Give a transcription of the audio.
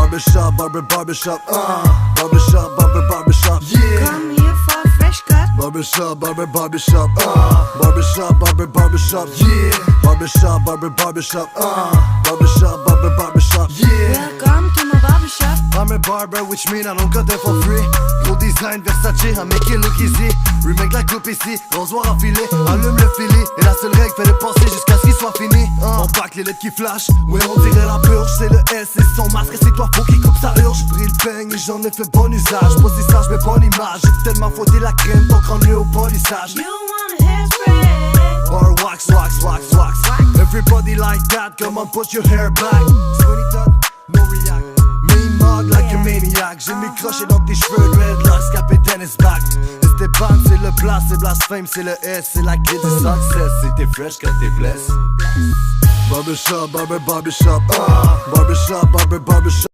Barbershop, barbershop, barbershop, barbershop, yeah. Come here for a fresh cut. Barbershop, barbershop, barbershop, barbershop, yeah. Barbershop, barbershop, barbershop, barbershop, yeah. Welcome to my barbershop. I'm a barber, which mean I don't cut them for free. Gros design, Versace, I make it look easy. Remake la coupe ici, rasoir affilé, allume le filet. Et la seule règle fait le passer jusqu'à ce qu'il soit fini. On pack les lettres qui flashent, ouais on dirait la purge. C'est le S et son masque, et c'est toi faut qui coupe ça urge. J'ai pris le peigne et j'en ai fait bon usage. Pas si sage mais bonne image. J'ai tellement frotté la crème, ton crâne mieux au polissage. You want a hairspray? Or wax, wax, wax, wax. Everybody like that, come on put your hair back. Squinty done, no react. Mug like a maniac. J'ai mis crochet dans tes cheveux, dreadlocks, capé tennis back. Esteban, c'est le plat, c'est blasphème, c'est le S, c'est la clé du success. C'était fresh quand t'es blessé. Barbershop, barbershop, barbershop, barbershop,